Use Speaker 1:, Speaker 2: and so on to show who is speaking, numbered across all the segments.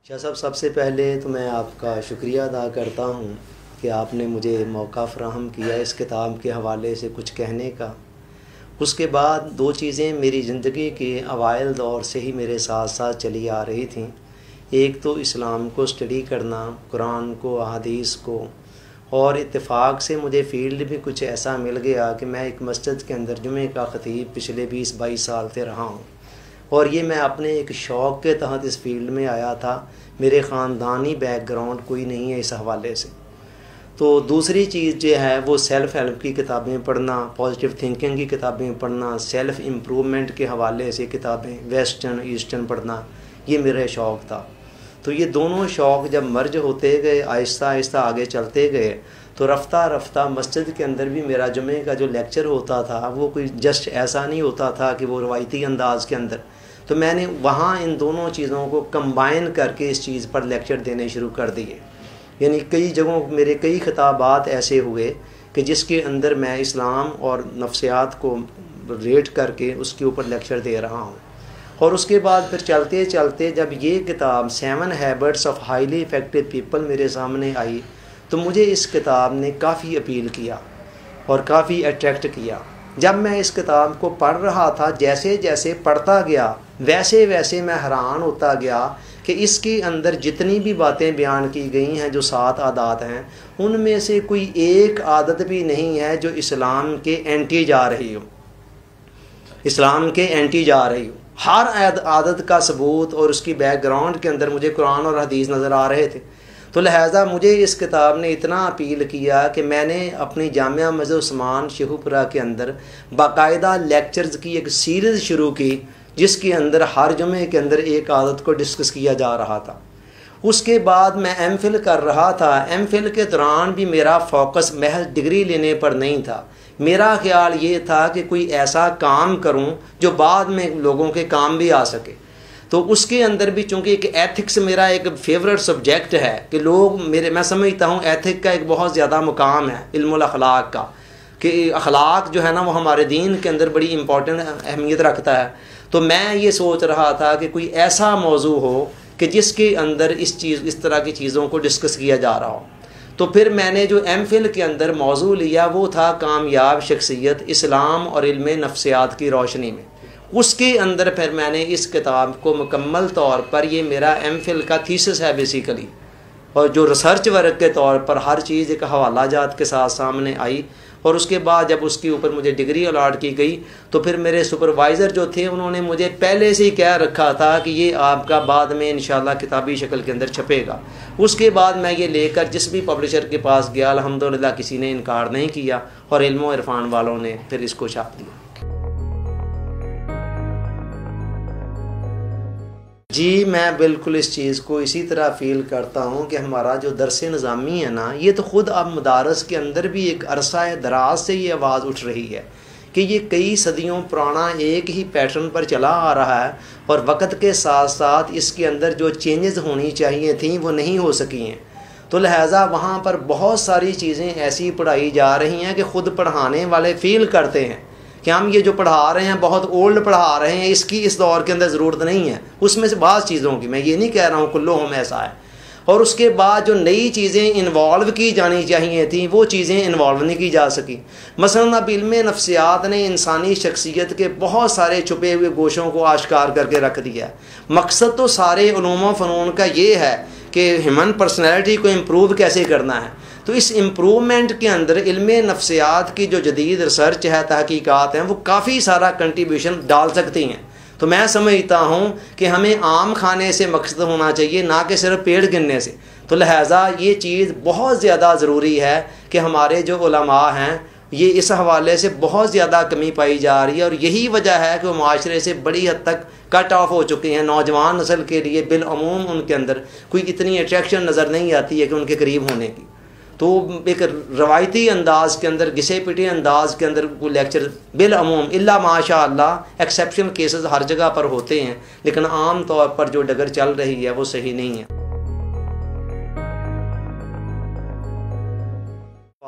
Speaker 1: शाह साहब, सबसे पहले तो मैं आपका शुक्रिया अदा करता हूँ कि आपने मुझे मौका फ़राहम किया इस किताब के हवाले से कुछ कहने का। उसके बाद दो चीज़ें मेरी ज़िंदगी के अवाइल दौर से ही मेरे साथ साथ चली आ रही थीं। एक तो इस्लाम को स्टडी करना, कुरान को, अहादीस को, और इत्तेफाक से मुझे फ़ील्ड भी कुछ ऐसा मिल गया कि मैं एक मस्जिद के अंदर जुमे का ख़तीब पिछले 20-22 साल से रहा हूँ, और ये मैं अपने एक शौक़ के तहत इस फील्ड में आया था। मेरे ख़ानदानी बैकग्राउंड कोई नहीं है इस हवाले से। तो दूसरी चीज़ जो है वो सेल्फ़ हेल्प की किताबें पढ़ना, पॉजिटिव थिंकिंग की किताबें पढ़ना, सेल्फ़ इम्प्रूवमेंट के हवाले से किताबें वेस्टर्न ईस्टर्न पढ़ना, ये मेरा शौक़ था। तो ये दोनों शौक़ जब मर्ज होते गए, आहिस्ता आहिस्ता आगे चलते गए, तो रफ्ता रफ्ता मस्जिद के अंदर भी मेरा जुमे का जो लेक्चर होता था वो कोई जस्ट ऐसा नहीं होता था कि वो रवायती अंदाज़ के अंदर। तो मैंने वहाँ इन दोनों चीज़ों को कंबाइन करके इस चीज़ पर लेक्चर देने शुरू कर दिए। यानी कई जगहों मेरे कई खिताबात ऐसे हुए कि जिसके अंदर मैं इस्लाम और नफ्सियात को रेट करके उसके ऊपर लेक्चर दे रहा हूँ। और उसके बाद फिर चलते चलते जब ये किताब 7 habits of highly effective people मेरे सामने आई, तो मुझे इस किताब ने काफ़ी अपील किया और काफ़ी अट्रैक्ट किया। जब मैं इस किताब को पढ़ रहा था, जैसे जैसे पढ़ता गया वैसे वैसे मैं हैरान होता गया कि इसके अंदर जितनी भी बातें बयान की गई हैं, जो 7 आदत हैं, उनमें से कोई एक आदत भी नहीं है जो इस्लाम के एंटी जा रही हो, इस्लाम के एंटी जा रही हो। हर आदत का सबूत और उसकी बैकग्राउंड के अंदर मुझे कुरान और हदीस नज़र आ रहे थे। तो लिहाजा मुझे इस किताब ने इतना अपील किया कि मैंने अपनी जामिया मस्जिद उस्मान शेखुपुरा के अंदर बाकायदा लेक्चर्स की एक सीरीज़ शुरू की, जिसके अंदर हर जुमे के अंदर एक आदत को डिस्कस किया जा रहा था। उसके बाद मैं एमफिल कर रहा था। एमफिल के दौरान भी मेरा फोकस महज डिग्री लेने पर नहीं था। मेरा ख्याल ये था कि कोई ऐसा काम करूं जो बाद में लोगों के काम भी आ सके। तो उसके अंदर भी चूँकि एक एथिक्स मेरा एक फेवरेट सब्जेक्ट है कि लोग मैं समझता हूँ एथिक का एक बहुत ज़्यादा मुकाम है इल्मुल अखलाक का, कि अखलाक जो है ना वो हमारे दीन के अंदर बड़ी इम्पोर्टेंट अहमियत रखता है। तो मैं ये सोच रहा था कि कोई ऐसा मौजू हो कि जिसके अंदर इस तरह की चीज़ों को डिस्कस किया जा रहा हो। तो फिर मैंने जो एमफिल के अंदर मौजू लिया वो था कामयाब शख्सियत इस्लाम और इल्म नफ्सियात की रोशनी में। उसके अंदर फिर मैंने इस किताब को मुकम्मल तौर पर, ये मेरा एमफिल का थीसिस है बेसिकली, और जो रिसर्च वर्क के तौर पर हर चीज़ एक हवाला जात के साथ सामने आई। और उसके बाद जब उसके ऊपर मुझे डिग्री अलॉट की गई, तो फिर मेरे सुपरवाइज़र जो थे उन्होंने मुझे पहले से ही कह रखा था कि ये आपका बाद में इंशाल्लाह किताबी शक्ल के अंदर छपेगा। उसके बाद मैं ये लेकर जिस भी पब्लिशर के पास गया, अल्हम्दुलिल्लाह किसी ने इनकार नहीं किया और इल्म इरफान वालों ने फिर इसको छाप दिया। जी, मैं बिल्कुल इस चीज़ को इसी तरह फ़ील करता हूँ कि हमारा जो दरस निज़ामी है ना, ये तो ख़ुद अब मदारस के अंदर भी एक अरसा दराज से ये आवाज़ उठ रही है कि ये कई सदियों पुराना एक ही पैटर्न पर चला आ रहा है, और वक्त के साथ साथ इसके अंदर जो चेंजेस होनी चाहिए थी वो नहीं हो सकी हैं। तो लिहाजा वहाँ पर बहुत सारी चीज़ें ऐसी पढ़ाई जा रही हैं कि ख़ुद पढ़ाने वाले फ़ील करते हैं कि हम ये जो पढ़ा रहे हैं बहुत ओल्ड पढ़ा रहे हैं, इसकी इस दौर के अंदर ज़रूरत नहीं है। उसमें से बाज़ चीज़ों की, मैं ये नहीं कह रहा हूँ कुल्लुहुम ऐसा है। और उसके बाद जो नई चीज़ें इन्वॉल्व की जानी चाहिए थी वो चीज़ें इन्वॉल्व नहीं की जा सकी। मसलन अब इल्म नफ्सियात ने इंसानी शख्सियत के बहुत सारे छुपे हुए गोशों को आश्कार करके रख दिया है। मकसद तो सारे उलूम व फ़नून का ये है कि ह्यूमन पर्सनैलिटी को इम्प्रूव कैसे करना है। तो इस इम्प्रूवमेंट के अंदर इल्म नफ्सियात की जो जदीद रिसर्च है, तहकीकात हैं, वो काफ़ी सारा कंट्रीब्यूशन डाल सकती हैं। तो मैं समझता हूँ कि हमें आम खाने से मकसद होना चाहिए, ना कि सिर्फ पेड़ गिनने से। तो लिहाजा ये चीज़ बहुत ज़्यादा ज़रूरी है कि हमारे जो उलमा हैं ये इस हवाले से बहुत ज़्यादा कमी पाई जा रही है, और यही वजह है कि वो माशरे से बड़ी हद तक कट ऑफ हो चुके हैं। नौजवान नस्ल के लिए बिलअमूम उनके अंदर कोई इतनी अट्रैक्शन नज़र नहीं आती है कि उनके करीब होने की। तो एक रवायती अंदाज़ के अंदर, घिसे पिटे अंदाज़ के अंदर वो लेक्चर बिलअमूम इल्ला माशा अल्लाह एक्सेप्शनल केसेस हर जगह पर होते हैं, लेकिन आम तौर पर जो डगर चल रही है वो सही नहीं है।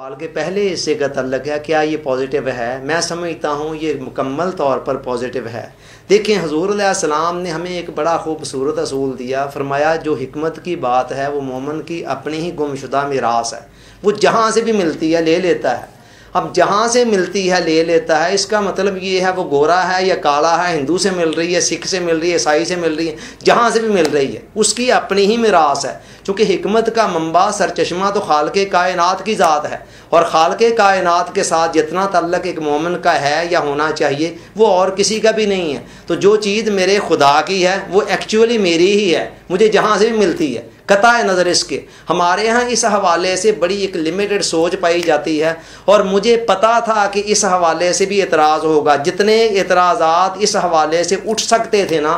Speaker 1: सवाल के पहले हिस्से का तल्लक है, क्या ये पॉजिटिव है? मैं समझता हूँ ये मुकम्मल तौर पर पॉजिटिव है। देखें, हुज़ूर अलैहिस्सलाम ने हमें एक बड़ा खूबसूरत असूल दिया। फरमाया जो हिकमत की बात है वो मोमिन की अपनी ही गुमशुदा मीरास है, वो जहाँ से भी मिलती है ले लेता है। अब जहाँ से मिलती है ले लेता है, इसका मतलब ये है वो गोरा है या काला है, हिंदू से मिल रही है, सिख से मिल रही है, ईसाई से मिल रही है, जहाँ से भी मिल रही है उसकी अपनी ही मिरास है। चूँकि हिकमत का मंबा सरचश्मा तो खालके कायनात की ज़ात है, और खालके कायनात के साथ जितना तल्लक एक मोमिन का है या होना चाहिए वो और किसी का भी नहीं है। तो जो चीज़ मेरे खुदा की है वो एक्चुअली मेरी ही है, मुझे जहाँ से भी मिलती है, कताए नज़र इसके। हमारे यहाँ इस हवाले से बड़ी एक लिमिटेड सोच पाई जाती है, और मुझे पता था कि इस हवाले से भी एतराज़ होगा। जितने एतराज़ात इस हवाले से उठ सकते थे ना,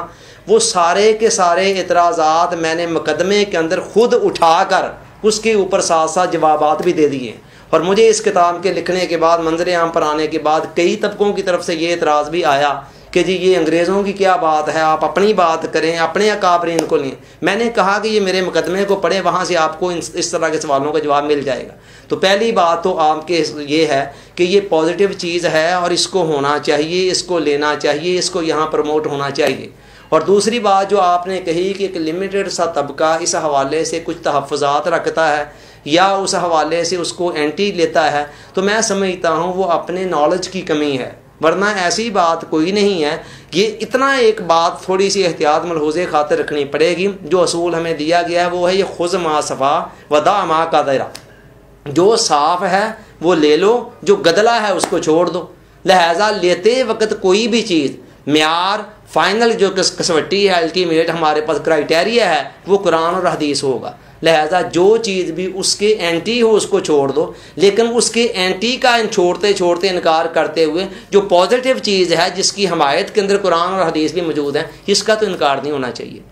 Speaker 1: वो सारे के सारे एतराज़ात मैंने मुकदमे के अंदर ख़ुद उठाकर उसके ऊपर साथ साथ जवाबात भी दे दिए। और मुझे इस किताब के लिखने के बाद, मंजर आम पर आने के बाद, कई तबकों की तरफ से ये एतराज़ भी आया कि जी ये अंग्रेज़ों की क्या बात है, आप अपनी बात करें, अपने अकाबरीन को लें। मैंने कहा कि ये मेरे मुकदमे को पढ़ें, वहाँ से आपको इस तरह के सवालों का जवाब मिल जाएगा। तो पहली बात तो आपके ये है कि ये पॉजिटिव चीज़ है और इसको होना चाहिए, इसको लेना चाहिए, इसको यहाँ प्रमोट होना चाहिए। और दूसरी बात जो आपने कही कि एक लिमिटेड सा तबका इस हवाले से कुछ तहफ़्फ़ुज़ात रखता है या उस हवाले से उसको एंटी लेता है, तो मैं समझता हूँ वो अपने नॉलेज की कमी है, वरना ऐसी बात कोई नहीं है। ये इतना एक बात थोड़ी सी एहतियात मलहूज़े खातिर रखनी पड़ेगी। जो असूल हमें दिया गया है वो है ये खुज़ मा सफ़ा वदा मा कादरा, जो साफ़ है वो ले लो, जो गदला है उसको छोड़ दो। लिहाजा लेते वक्त कोई भी चीज़ म्यार फाइनल जो कसवट्टी है, अल्टीमेट हमारे पास क्राइटेरिया है, वो कुरान और हदीस होगा। लिहाजा जो चीज़ भी उसके एंटी हो उसको छोड़ दो, लेकिन उसके एंटी का छोड़ते छोड़ते इनकार करते हुए जो पॉजिटिव चीज़ है जिसकी हमायत के अंदर कुरान और हदीस भी मौजूद है, इसका तो इनकार नहीं होना चाहिए।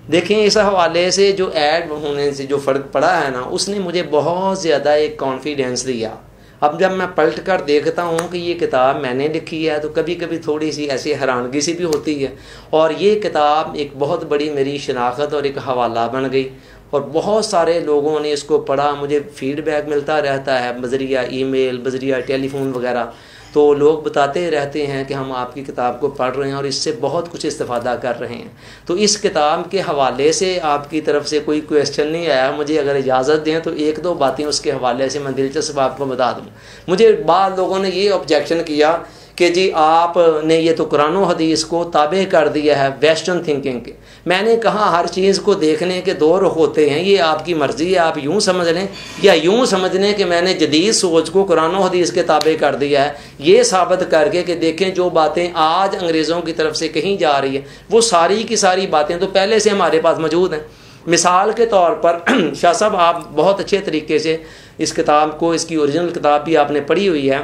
Speaker 1: देखें, इस हवाले से जो ऐड होने से जो फ़र्क पड़ा है ना, उसने मुझे बहुत ज़्यादा एक कॉन्फिडेंस दिया। अब जब मैं पलट कर देखता हूँ कि ये किताब मैंने लिखी है, तो कभी कभी थोड़ी सी ऐसी हैरानगी सी भी होती है। और ये किताब एक बहुत बड़ी मेरी शनाख्त और एक हवाला बन गई, और बहुत सारे लोगों ने इसको पढ़ा। मुझे फ़ीडबैक मिलता रहता है बज़रिया ईमेल, बज़रिया टेलीफोन वगैरह। तो लोग बताते रहते हैं कि हम आपकी किताब को पढ़ रहे हैं और इससे बहुत कुछ इस्तेफ़ादा कर रहे हैं। तो इस किताब के हवाले से आपकी तरफ से कोई क्वेश्चन नहीं आया। मुझे अगर इजाज़त दें तो एक दो बातें उसके हवाले से मैं दिलचस्प आपको बता दूँ। मुझे बाद लोगों ने ये ऑब्जेक्शन किया कि जी आपने ये तो कुरान और हदीस को ताबे कर दिया है वेस्टर्न थिंकिंग के। मैंने कहा हर चीज़ को देखने के दो रुख होते हैं, ये आपकी मर्ज़ी है, आप यूँ समझ लें या यूँ समझ लें कि मैंने जदीद सोच को कुरान और हदीस के ताबे कर दिया है, ये साबित करके कि देखें जो बातें आज अंग्रेज़ों की तरफ से कहीं जा रही है वो सारी की सारी बातें तो पहले से हमारे पास मौजूद हैं। मिसाल के तौर पर शाह साहब, आप बहुत अच्छे तरीके से इस किताब को, इसकी ओरिजिनल किताब भी आपने पढ़ी हुई है,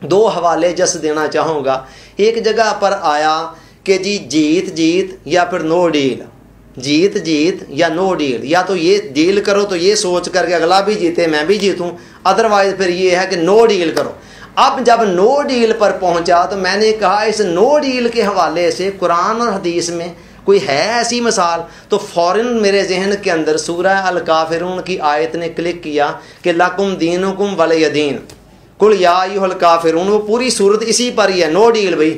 Speaker 1: दो हवाले जस देना चाहूँगा। एक जगह पर आया कि जी जीत जीत या फिर नो डील, जीत जीत या नो डील, या तो ये डील करो तो ये सोच करके अगला भी जीते मैं भी जीतूँ, अदरवाइज फिर ये है कि नो डील करो। अब जब नो डील पर पहुँचा तो मैंने कहा इस नो डील के हवाले से कुरान और हदीस में कोई है ऐसी मिसाल? तो फ़ौरन मेरे जहन के अंदर सूरह अल काफिरून की आयत ने क्लिक किया कि लकुम दीनुकुम वलिय दीन कुल या अय्युहल काफिरून। वो पूरी सूरत इसी पर ही है, नो डील भाई।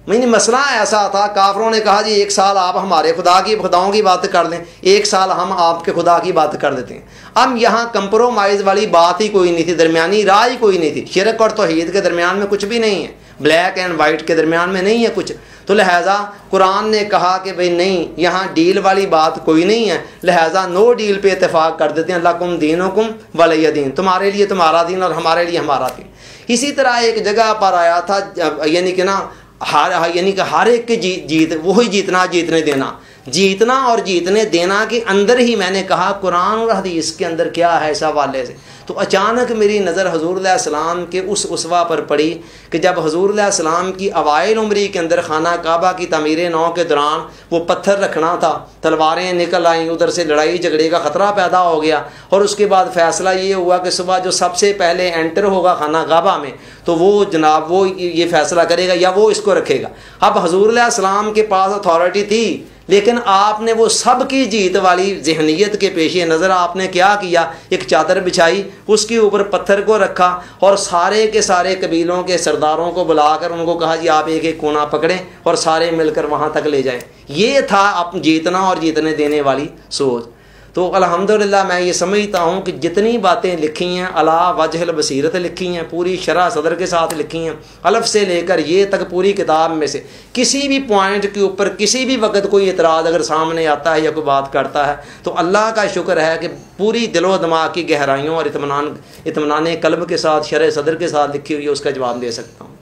Speaker 1: मैंने मसला ऐसा था, काफिरों ने कहा जी एक साल आप हमारे खुदाओं की बात कर लें, एक साल हम आपके खुदा की बात कर देते हैं। अब यहाँ कंप्रोमाइज़ वाली बात ही कोई नहीं थी, दरमियानी राह ही कोई नहीं थी। शिरक और तौहीद के दरमियान में कुछ भी नहीं है, ब्लैक एंड वाइट के दरमियान में नहीं है कुछ। तो लिहाजा कुरान ने कहा कि भाई नहीं, यहाँ डील वाली बात कोई नहीं है, लिहाजा नो डील पे इत्तेफाक कर देते हैं, लकुम दीनुकुम वलिय दीन, तुम्हारे लिए तुम्हारा दीन और हमारे लिए हमारा दीन। इसी तरह एक जगह पर आया था, यानी कि ना हर एक के जीत वही जीतना जीतने देना, जीतना और जीतने देना के अंदर ही मैंने कहा कुरान और हदीस के अंदर क्या है इस हवाले से। तो अचानक मेरी नज़र हुज़ूर अलैहिस्सलाम के उस उसवा पर पड़ी कि जब हुज़ूर अलैहिस्सलाम की अवाइल उम्री के अंदर खाना काबा की तमीर नौ के दौरान वो पत्थर रखना था, तलवारें निकल आईं, उधर से लड़ाई झगड़े का ख़तरा पैदा हो गया, और उसके बाद फ़ैसला ये हुआ कि सुबह जो सबसे पहले एंटर होगा खाना काबा में तो वो जनाब वो ये फ़ैसला करेगा या वो इसको रखेगा। अब हुज़ूर अलैहिस्सलाम के पास अथॉरिटी थी, लेकिन आपने वो सब की जीत वाली जहनीत के पेश नज़र आपने क्या किया, एक चादर बिछाई, उसके ऊपर पत्थर को रखा और सारे के सारे कबीलों के सरदारों को बुलाकर उनको कहा जी आप एक एक कोना पकड़ें और सारे मिलकर वहाँ तक ले जाएं। ये था आप जीतना और जीतने देने वाली सोच। तो अल्हम्दुलिल्लाह मैं ये समझता हूँ कि जितनी बातें लिखी हैं अला वजहल बसीरत लिखी हैं, पूरी शरह सदर के साथ लिखी हैं, अलफ से लेकर ये तक पूरी किताब में से किसी भी पॉइंट के ऊपर किसी भी वक्त कोई इतराज़ अगर सामने आता है या कोई बात करता है तो अल्लाह का शुक्र है कि पूरी दिलो दिमाग की गहराइयों और इत्मीनान कल्ब के साथ शरह सदर के साथ लिखी हुई है, उसका जवाब दे सकता हूँ।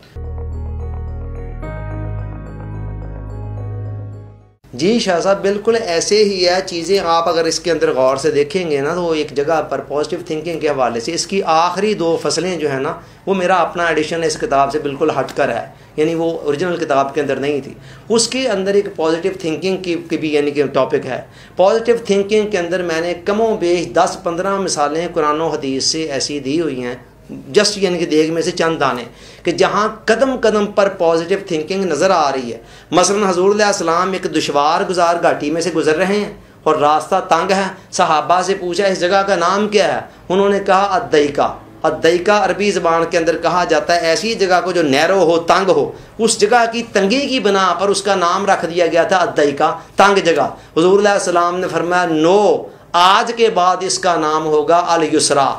Speaker 1: जी शाह साहब, बिल्कुल ऐसे ही है चीज़ें। आप अगर इसके अंदर गौर से देखेंगे ना तो एक जगह पर पॉजिटिव थिंकिंग के हवाले से इसकी आखिरी 2 फसलें जो है ना वो मेरा अपना एडिशन इस किताब से बिल्कुल हटकर है, यानी वो ओरिजिनल किताब के अंदर नहीं थी। उसके अंदर एक पॉजिटिव थिंकिंग की भी यानी कि टॉपिक है। पॉजिटिव थिंकिंग के अंदर मैंने कमो बेश 10-15 मिसालें कुरान और हदीस से ऐसी दी हुई हैं, जस्ट यानी कि देख में से चंद दाने, कि जहाँ कदम कदम पर पॉजिटिव थिंकिंग नज़र आ रही है। मसलन हज़ूर अलैहिस्सलाम एक दुश्वार गुजार घाटी में से गुजर रहे हैं और रास्ता तंग है। सहाबा से पूछा इस जगह का नाम क्या है, उन्होंने कहा अद्दैका। अद्दैका अरबी ज़बान के अंदर कहा जाता है ऐसी जगह को जो नैरो हो, तंग हो, उस जगह की तंगी की बना पर उसका नाम रख दिया गया था अद्दैका, तंग जगह। हुज़ूर अलैहिस्सलाम ने फरमाया नो, आज के बाद इसका नाम होगा अल युसरा,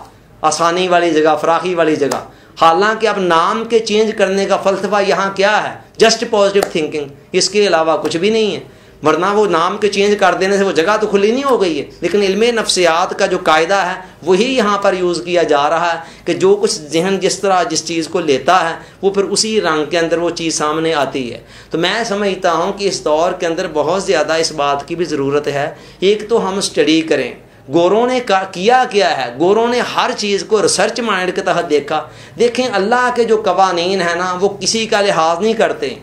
Speaker 1: आसानी वाली जगह, फराखी वाली जगह। हालांकि अब नाम के चेंज करने का फ़लसफ़ा यहाँ क्या है, जस्ट पॉजिटिव थिंकिंग, इसके अलावा कुछ भी नहीं है। वरना वो नाम के चेंज कर देने से वो जगह तो खुली नहीं हो गई है। लेकिन इल्मे नफ्सियात का जो कायदा है वही यहाँ पर यूज़ किया जा रहा है कि जो कुछ जहन जिस तरह जिस चीज़ को लेता है वो फिर उसी रंग के अंदर वो चीज़ सामने आती है। तो मैं समझता हूँ कि इस दौर के अंदर बहुत ज़्यादा इस बात की भी ज़रूरत है, एक तो हम स्टडी करें गोरों ने किया क्या है। गोरों ने हर चीज़ को रिसर्च माइंड के तहत देखा। देखें अल्लाह के जो कवानीन है ना वो किसी का लिहाज नहीं करते।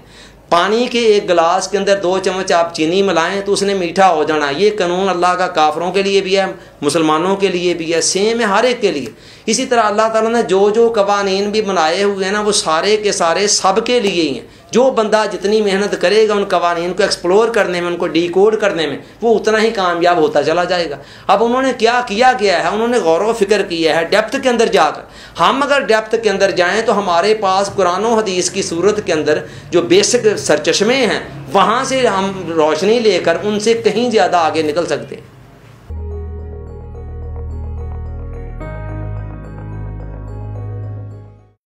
Speaker 1: पानी के एक गिलास के अंदर 2 चम्मच आप चीनी मिलाएं तो उसने मीठा हो जाना। ये कानून अल्लाह का काफरों के लिए भी है, मुसलमानों के लिए भी है, सेम है हर एक के लिए। इसी तरह अल्लाह ताला ने जो जो कवानीन भी बनाए हुए हैं ना वो सारे के सारे सब के लिए ही हैं। जो बंदा जितनी मेहनत करेगा उन कवानीन को एक्सप्लोर करने में, उनको डिकोड करने में, वो उतना ही कामयाब होता चला जाएगा। अब उन्होंने क्या किया गया है, उन्होंने गौर व फिक्र किया है डेप्थ के अंदर जाकर। हम अगर डेप्थ के अंदर जाएं तो हमारे पास कुरान और हदीस की सूरत के अंदर जो बेसिक सरचश्मे हैं वहाँ से हम रोशनी लेकर उनसे कहीं ज़्यादा आगे निकल सकते हैं।